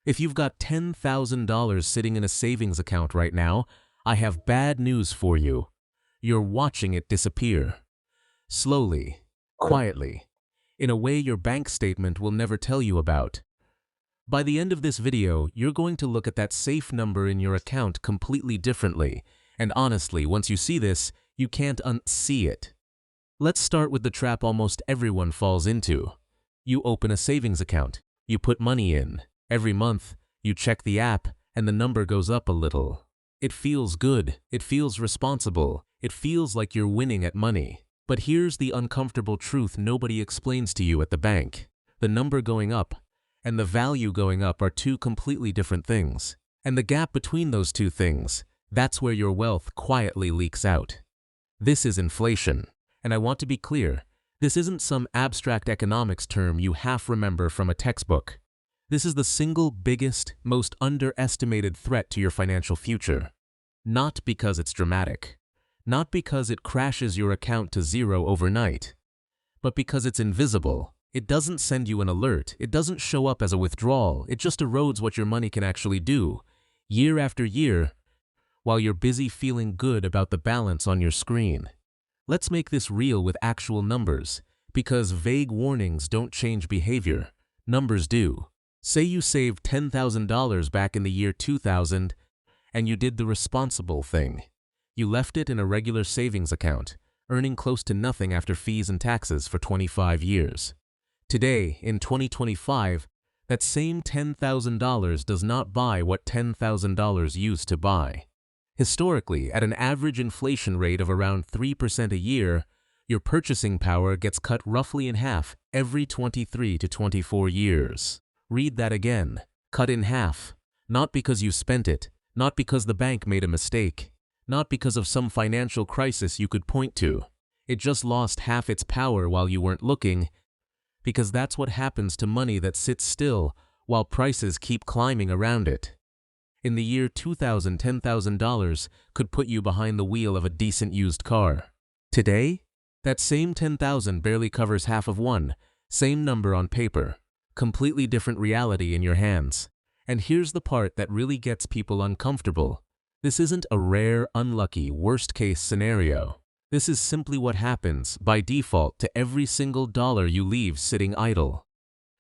If you've got $10,000 sitting in a savings account right now, I have bad news for you. You're watching it disappear. Slowly, quietly, in a way your bank statement will never tell you about. By the end of this video, you're going to look at that safe number in your account completely differently, and honestly, once you see this, you can't unsee it. Let's start with the trap almost everyone falls into. You open a savings account. You put money in. Every month, you check the app, and the number goes up a little. It feels good. It feels responsible. It feels like you're winning at money. But here's the uncomfortable truth nobody explains to you at the bank. The number going up and the value going up are two completely different things. And the gap between those two things, that's where your wealth quietly leaks out. This is inflation. And I want to be clear, this isn't some abstract economics term you half remember from a textbook. This is the single biggest, most underestimated threat to your financial future. Not because it's dramatic. Not because it crashes your account to zero overnight. But because it's invisible. It doesn't send you an alert. It doesn't show up as a withdrawal. It just erodes what your money can actually do, year after year, while you're busy feeling good about the balance on your screen. Let's make this real with actual numbers, because vague warnings don't change behavior. Numbers do. Say you saved $10,000 back in the year 2000, and you did the responsible thing. You left it in a regular savings account, earning close to nothing after fees and taxes for 25 years. Today, in 2025, that same $10,000 does not buy what $10,000 used to buy. Historically, at an average inflation rate of around 3% a year, your purchasing power gets cut roughly in half every 23 to 24 years. Read that again. Cut in half. Not because you spent it, not because the bank made a mistake, not because of some financial crisis you could point to. It just lost half its power while you weren't looking, because that's what happens to money that sits still while prices keep climbing around it. In the year 2000, $10,000 could put you behind the wheel of a decent used car. Today, that same $10,000 barely covers half of one, same number on paper. Completely different reality in your hands. And here's the part that really gets people uncomfortable. This isn't a rare, unlucky, worst-case scenario. This is simply what happens, by default, to every single dollar you leave sitting idle.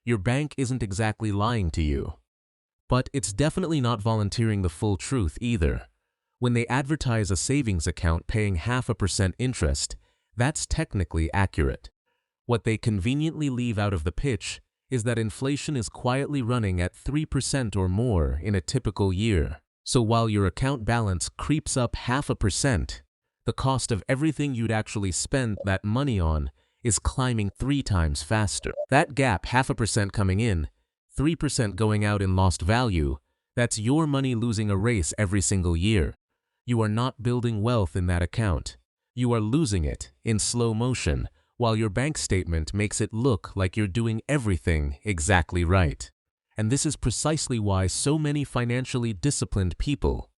Your bank isn't exactly lying to you. But it's definitely not volunteering the full truth either. When they advertise a savings account paying 0.5% interest, that's technically accurate. What they conveniently leave out of the pitch is that inflation is quietly running at 3% or more in a typical year. So while your account balance creeps up 0.5%, the cost of everything you'd actually spend that money on is climbing 3 times faster. That gap, 0.5% coming in, 3% going out in lost value, that's your money losing a race every single year. You are not building wealth in that account. You are losing it in slow motion, while your bank statement makes it look like you're doing everything exactly right. And this is precisely why so many financially disciplined people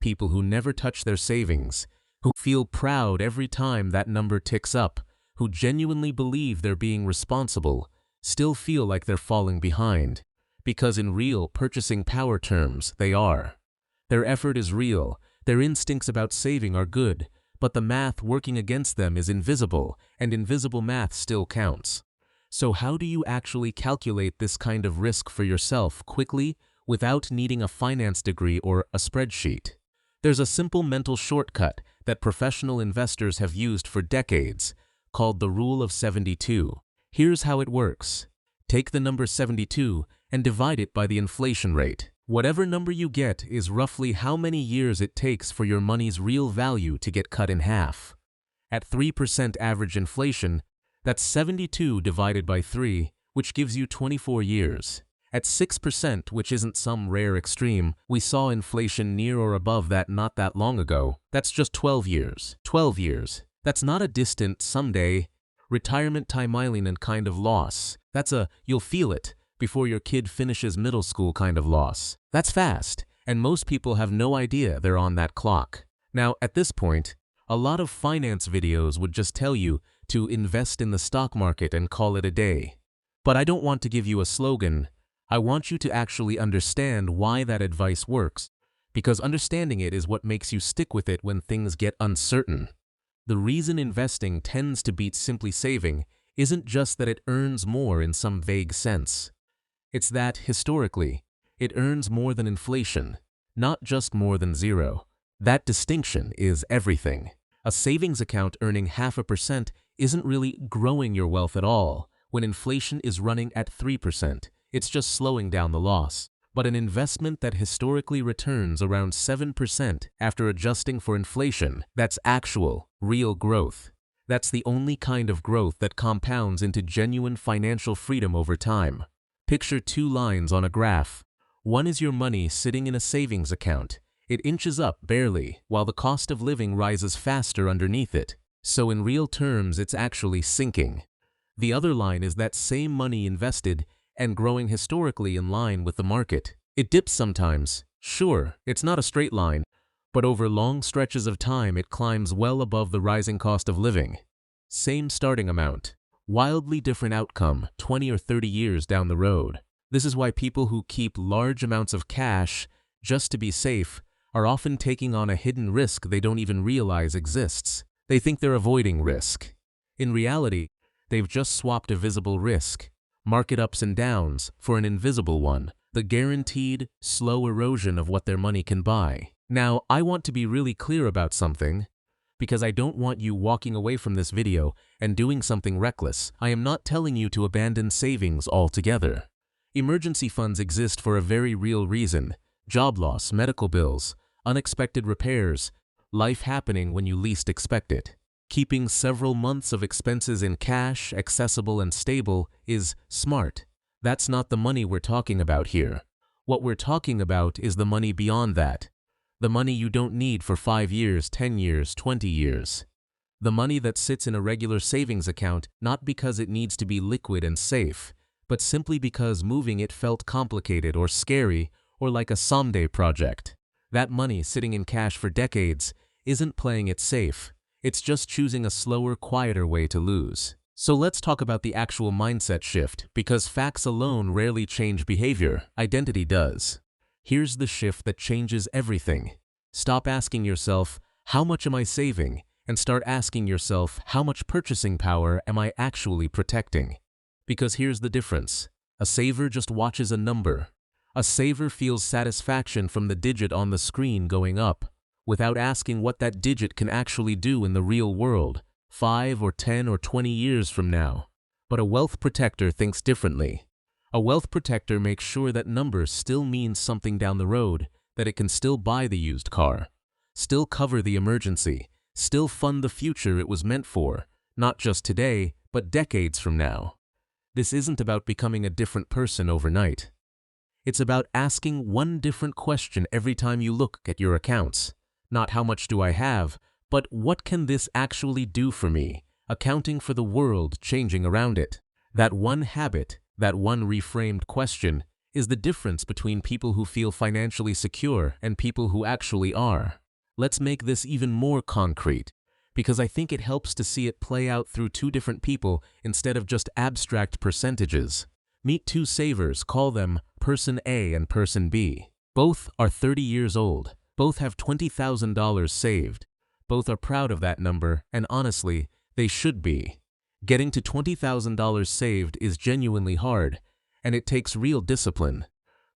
who never touch their savings, who feel proud every time that number ticks up, who genuinely believe they're being responsible, still feel like they're falling behind. Because in real purchasing power terms, they are. Their effort is real, their instincts about saving are good, but the math working against them is invisible, and invisible math still counts. So how do you actually calculate this kind of risk for yourself quickly without needing a finance degree or a spreadsheet? There's a simple mental shortcut that professional investors have used for decades, called the Rule of 72. Here's how it works. Take the number 72 and divide it by the inflation rate. Whatever number you get is roughly how many years it takes for your money's real value to get cut in half. At 3% average inflation, that's 72 divided by 3, which gives you 24 years. At 6%, which isn't some rare extreme, we saw inflation near or above that not that long ago, that's just 12 years. 12 years. That's not a distant someday, retirement timeline kind of loss. That's a you'll feel it before your kid finishes middle school kind of loss. That's fast, and most people have no idea they're on that clock. Now, at this point, a lot of finance videos would just tell you to invest in the stock market and call it a day. But I don't want to give you a slogan. I want you to actually understand why that advice works, because understanding it is what makes you stick with it when things get uncertain. The reason investing tends to beat simply saving isn't just that it earns more in some vague sense. It's that, historically, it earns more than inflation, not just more than zero. That distinction is everything. A savings account earning 0.5% isn't really growing your wealth at all when inflation is running at 3%. It's just slowing down the loss. But an investment that historically returns around 7% after adjusting for inflation, that's actual, real growth. That's the only kind of growth that compounds into genuine financial freedom over time. Picture two lines on a graph. One is your money sitting in a savings account. It inches up barely, while the cost of living rises faster underneath it. So in real terms, it's actually sinking. The other line is that same money invested and growing historically in line with the market. It dips sometimes. Sure, it's not a straight line, but over long stretches of time it climbs well above the rising cost of living. Same starting amount, wildly different outcome 20 or 30 years down the road. This is why people who keep large amounts of cash just to be safe are often taking on a hidden risk they don't even realize exists. They think they're avoiding risk. In reality, they've just swapped a visible risk, market ups and downs, for an invisible one, the guaranteed, slow erosion of what their money can buy. Now, I want to be really clear about something, because I don't want you walking away from this video and doing something reckless. I am not telling you to abandon savings altogether. Emergency funds exist for a very real reason: job loss, medical bills, unexpected repairs, life happening when you least expect it. Keeping several months of expenses in cash, accessible and stable, is smart. That's not the money we're talking about here. What we're talking about is the money beyond that. The money you don't need for 5 years, 10 years, 20 years. The money that sits in a regular savings account not because it needs to be liquid and safe, but simply because moving it felt complicated or scary or like a someday project. That money sitting in cash for decades isn't playing it safe. It's just choosing a slower, quieter way to lose. So let's talk about the actual mindset shift, because facts alone rarely change behavior. Identity does. Here's the shift that changes everything. Stop asking yourself, how much am I saving? And start asking yourself, how much purchasing power am I actually protecting? Because here's the difference. A saver just watches a number. A saver feels satisfaction from the digit on the screen going up, without asking what that digit can actually do in the real world, 5 or 10 or 20 years from now. But a wealth protector thinks differently. A wealth protector makes sure that numbers still means something down the road, that it can still buy the used car, still cover the emergency, still fund the future it was meant for, not just today, but decades from now. This isn't about becoming a different person overnight. It's about asking one different question every time you look at your accounts. Not how much do I have, but what can this actually do for me, accounting for the world changing around it. That one habit, that one reframed question, is the difference between people who feel financially secure and people who actually are. Let's make this even more concrete, because I think it helps to see it play out through two different people instead of just abstract percentages. Meet two savers, call them Person A and Person B. Both are 30 years old. Both have $20,000 saved. Both are proud of that number, and honestly, they should be. Getting to $20,000 saved is genuinely hard, and it takes real discipline.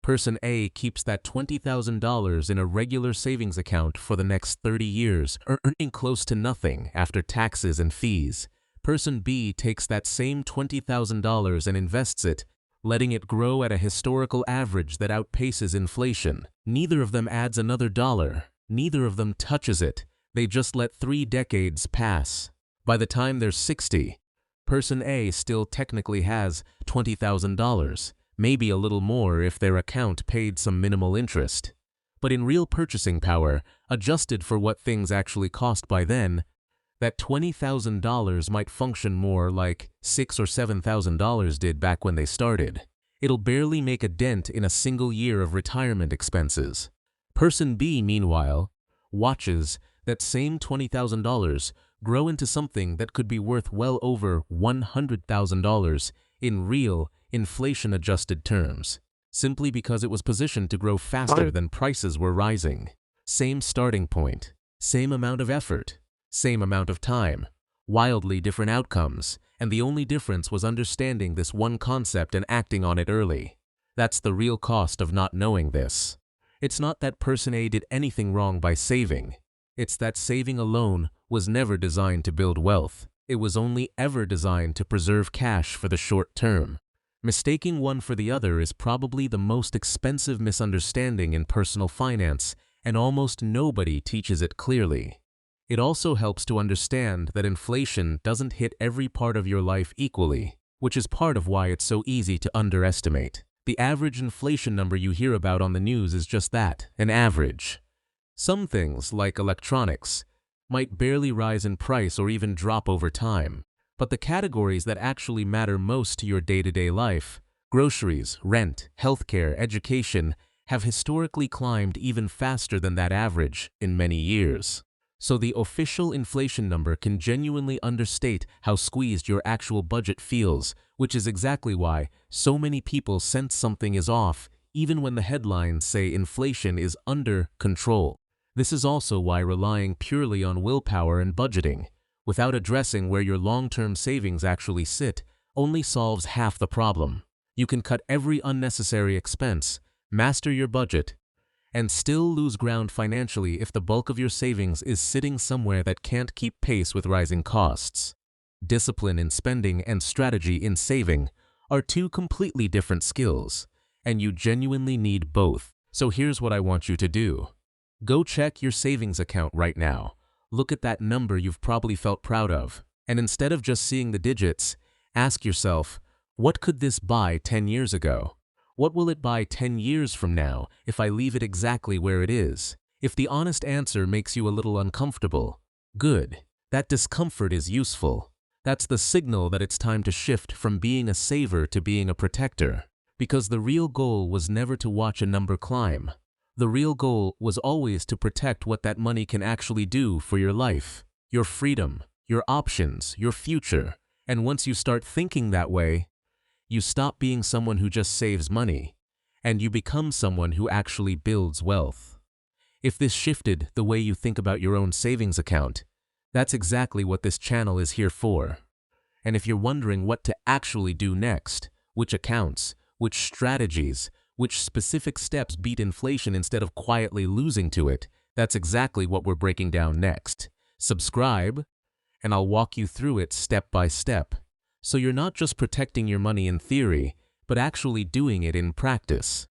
Person A keeps that $20,000 in a regular savings account for the next 30 years, earning close to nothing after taxes and fees. Person B takes that same $20,000 and invests it, letting it grow at a historical average that outpaces inflation. Neither of them adds another dollar. Neither of them touches it. They just let 3 decades pass. By the time they're 60, Person A still technically has $20,000, maybe a little more if their account paid some minimal interest. But in real purchasing power, adjusted for what things actually cost by then, that $20,000 might function more like $6,000 or $7,000 did back when they started. It'll barely make a dent in a single year of retirement expenses. Person B, meanwhile, watches that same $20,000 grow into something that could be worth well over $100,000 in real, inflation-adjusted terms. simply because it was positioned to grow faster than prices were rising. Same starting point, same amount of effort, same amount of time, wildly different outcomes, and the only difference was understanding this one concept and acting on it early. That's the real cost of not knowing this. It's not that person A did anything wrong by saving. It's that saving alone was never designed to build wealth. It was only ever designed to preserve cash for the short term. Mistaking one for the other is probably the most expensive misunderstanding in personal finance, and almost nobody teaches it clearly. It also helps to understand that inflation doesn't hit every part of your life equally, which is part of why it's so easy to underestimate. The average inflation number you hear about on the news is just that, an average. Some things, like electronics, might barely rise in price or even drop over time. But the categories that actually matter most to your day-to-day life, groceries, rent, healthcare, education, have historically climbed even faster than that average in many years. So the official inflation number can genuinely understate how squeezed your actual budget feels, which is exactly why so many people sense something is off, even when the headlines say inflation is under control. This is also why relying purely on willpower and budgeting, without addressing where your long-term savings actually sit, only solves half the problem. You can cut every unnecessary expense, master your budget, and still lose ground financially if the bulk of your savings is sitting somewhere that can't keep pace with rising costs. Discipline in spending and strategy in saving are two completely different skills, and you genuinely need both. So here's what I want you to do. Go check your savings account right now. Look at that number you've probably felt proud of, and instead of just seeing the digits, ask yourself, what could this buy 10 years ago? What will it buy 10 years from now if I leave it exactly where it is? If the honest answer makes you a little uncomfortable, good. That discomfort is useful. That's the signal that it's time to shift from being a saver to being a protector. Because the real goal was never to watch a number climb. The real goal was always to protect what that money can actually do for your life, your freedom, your options, your future. And once you start thinking that way, you stop being someone who just saves money, and you become someone who actually builds wealth. If this shifted the way you think about your own savings account, that's exactly what this channel is here for. And if you're wondering what to actually do next, which accounts, which strategies, which specific steps beat inflation instead of quietly losing to it, that's exactly what we're breaking down next. Subscribe, and I'll walk you through it step by step. So you're not just protecting your money in theory, but actually doing it in practice.